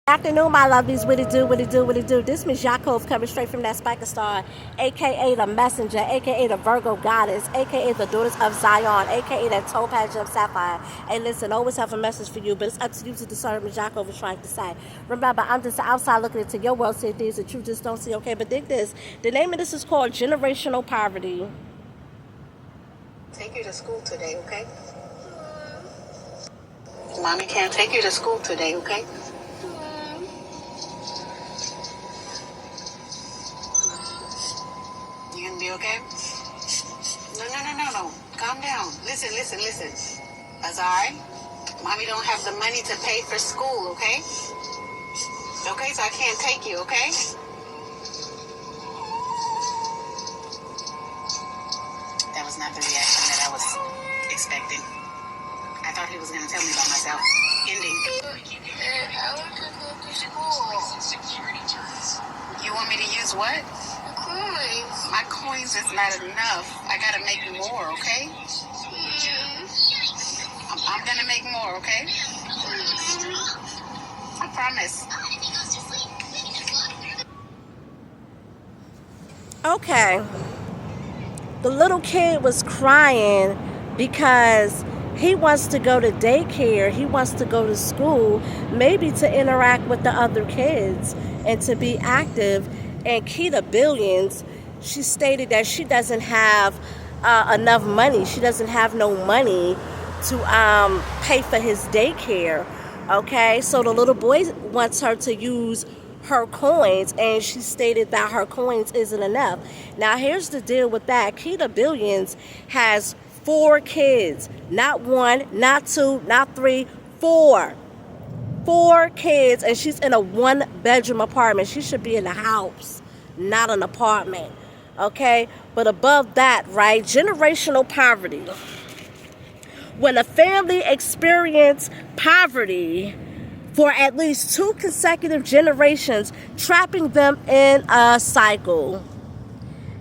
Afternoon, my lovies. What it do, what it do, what it do. This Miss Yakov coming straight from that Spiker Star, aka the Messenger, aka the Virgo Goddess, aka the Daughters of Zion, aka that Topaz Gem Sapphire. Hey, listen, always have a message for you, but it's up to you to discern what Miss Yakov is trying to say. Remember, I'm just outside looking into your world, seeing things that you just don't see, okay? But dig this. The name of this is called Generational Poverty. Take you to school today, okay? Mommy can't take you to school today, okay? You gonna be okay? No. Calm down. Listen. That's alright. Mommy don't have the money to pay for school, okay? Okay, so I can't take you, okay? That was not the reaction that I was expecting. I thought he was gonna tell me about myself. Ending. I want to go to school. You want me to use what? Coins. My coins is not enough. I gotta make more, okay? I'm gonna make more, okay? I promise. Okay. The little kid was crying because he wants to go to daycare, he wants to go to school, maybe to interact with the other kids and to be active. And Keita Billions, she stated that she doesn't have enough money. She doesn't have no money to pay for his daycare. Okay, so the little boy wants her to use her coins, and she stated that her coins isn't enough. Now, here's the deal with that. Keita Billions has 4 kids. Not 1, not 2, not 3, 4. 4 kids, and she's in a 1-bedroom apartment. She should be in a house, not an apartment. Okay? But above that, right, generational poverty. When a family experiences poverty for at least 2 consecutive generations, trapping them in a cycle.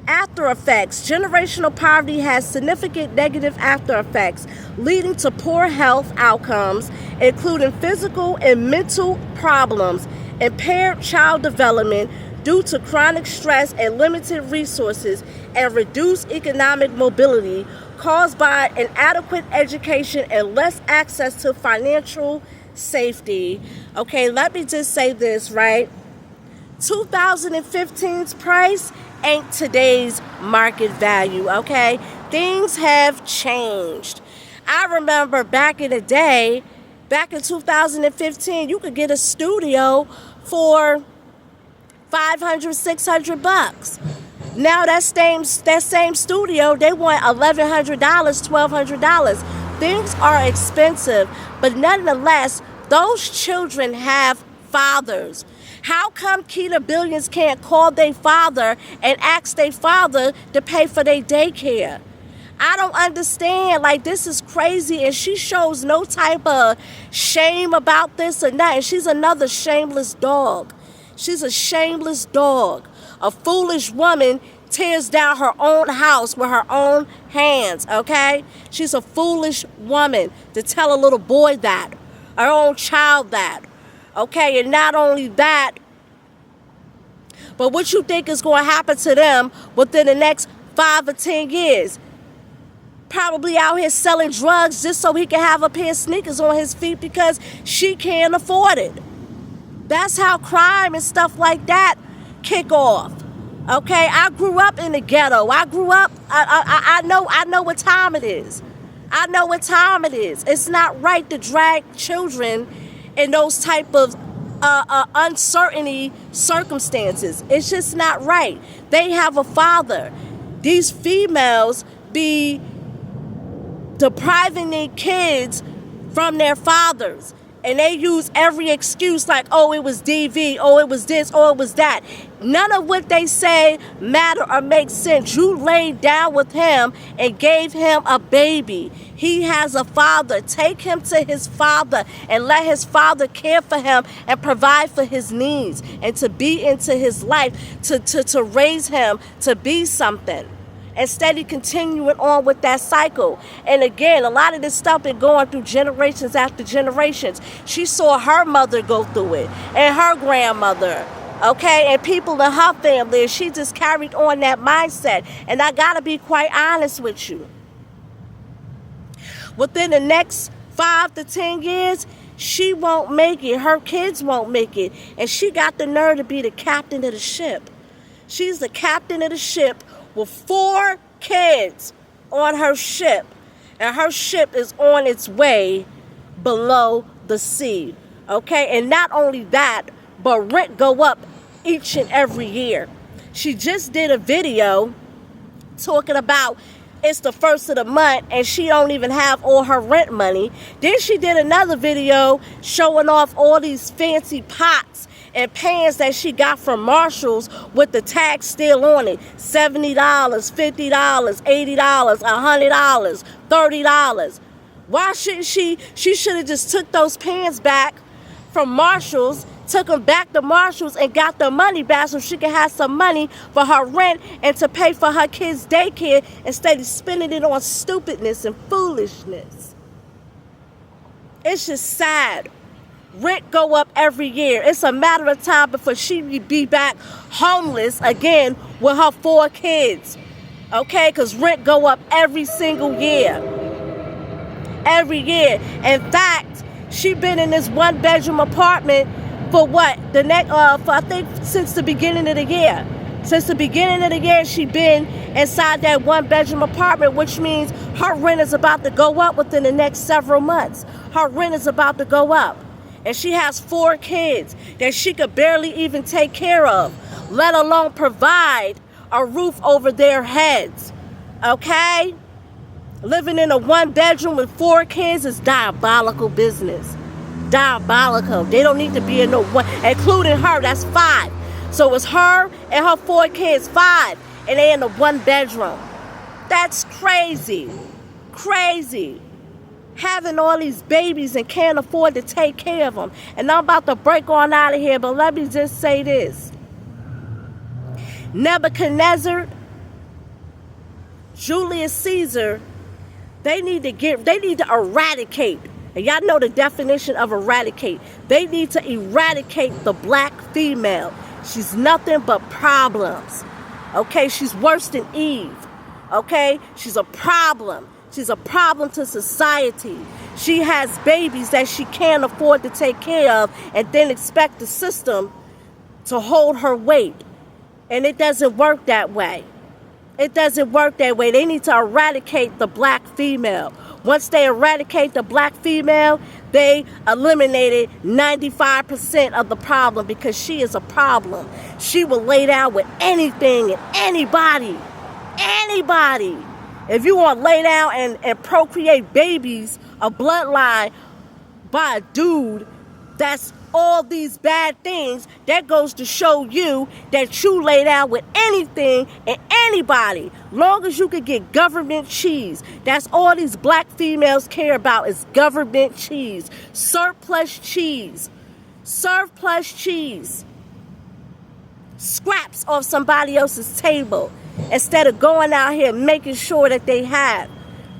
After effects. Generational poverty has significant negative after effects, leading to poor health outcomes, including physical and mental problems, impaired child development due to chronic stress and limited resources, and reduced economic mobility caused by inadequate education and less access to financial safety. Okay, let me just say this, right? 2015's price ain't today's market value, okay? Things have changed. I remember back in the day, back in 2015, you could get a studio for $500, $600. Now that same studio, they want $1,100, $1,200. Things are expensive, but nonetheless, those children have fathers. How come Keita Billions can't call their father and ask their father to pay for their daycare? I don't understand. Like, this is crazy, and she shows no type of shame about this or nothing. She's another shameless dog. She's a shameless dog. A foolish woman tears down her own house with her own hands, okay? She's a foolish woman to tell a little boy that, her own child that, okay? And not only that, but what you think is going to happen to them within the next 5 or 10 years? Probably out here selling drugs just so he can have a pair of sneakers on his feet because she can't afford it. That's how crime and stuff like that kick off. Okay, I grew up in the ghetto. I grew up, I know what time it is. I know what time it is. It's not right to drag children in those type of uncertainty circumstances. It's just not right. They have a father. These females be depriving their kids from their fathers. And they use every excuse like, oh, it was DV, oh, it was this, oh, it was that. None of what they say matter or makes sense. You laid down with him and gave him a baby. He has a father. Take him to his father and let his father care for him and provide for his needs and to be into his life, to raise him to be something. instead of continuing on with that cycle. And again, a lot of this stuff been going through generations after generations. She saw her mother go through it, and her grandmother, okay, and people in her family, and she just carried on that mindset. And I gotta be quite honest with you. Within the next 5 to 10 years, she won't make it. Her kids won't make it. And she got the nerve to be the captain of the ship. She's the captain of the ship with 4 kids on her ship. And her ship is on its way below the sea. Okay? And not only that, but rent go up each and every year. She just did a video talking about it's the first of the month and she don't even have all her rent money. Then she did another video showing off all these fancy pots and pans that she got from Marshall's with the tag still on it. $70, $50, $80, $100, $30. Why shouldn't she should have just took those pans back from Marshall's, took them back to Marshall's and got the money back so she could have some money for her rent and to pay for her kids' daycare instead of spending it on stupidness and foolishness. It's just sad. Rent go up every year. It's a matter of time before she be back homeless again with her 4 kids. Okay? Because rent go up every single year. Every year. In fact, she been in this 1-bedroom apartment for what? For I think since the beginning of the year. Since the beginning of the year, she been inside that 1-bedroom apartment, which means her rent is about to go up within the next several months. Her rent is about to go up. And she has 4 kids that she could barely even take care of, let alone provide a roof over their heads. Okay? Living in a 1-bedroom with 4 kids is diabolical business. Diabolical. They don't need to be in no one, including her. That's 5. So it's her and her 4 kids, 5, and they in a 1-bedroom. That's crazy. Crazy. Having all these babies and can't afford to take care of them. And I'm about to break on out of here, but let me just say this. Nebuchadnezzar, Julius Caesar, they need to eradicate. And y'all know the definition of eradicate. They need to eradicate the black female. She's nothing but problems. Okay? She's worse than Eve. Okay? She's a problem. She's a problem to society. She has babies that she can't afford to take care of and then expect the system to hold her weight. And it doesn't work that way. It doesn't work that way. They need to eradicate the black female. Once they eradicate the black female, they eliminated 95% of the problem because she is a problem. She will lay down with anything and anybody. Anybody. If you want to lay down and procreate babies, a bloodline by a dude that's all these bad things, that goes to show you that you lay down with anything and anybody. Long as you can get government cheese. That's all these black females care about is government cheese. Surplus cheese. Surplus cheese. Scraps off somebody else's table. Instead of going out here making sure that they have.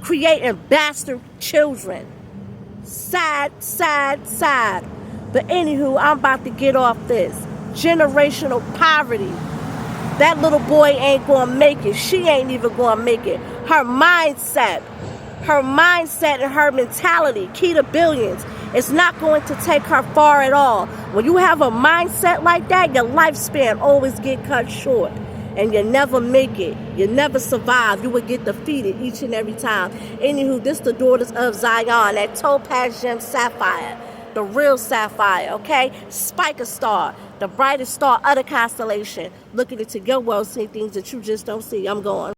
Creating bastard children. Sad, sad, sad. But anywho, I'm about to get off this. Generational poverty. That little boy ain't gonna make it. She ain't even gonna make it. Her mindset and her mentality, key to billions, is not going to take her far at all. When you have a mindset like that, your lifespan always get cut short. And you never make it. You never survive. You will get defeated each and every time. Anywho, this the Daughters of Zion, that topaz gem sapphire. The real sapphire, okay? Spica star, the brightest star of the constellation. Looking into your world, seeing things that you just don't see. I'm going.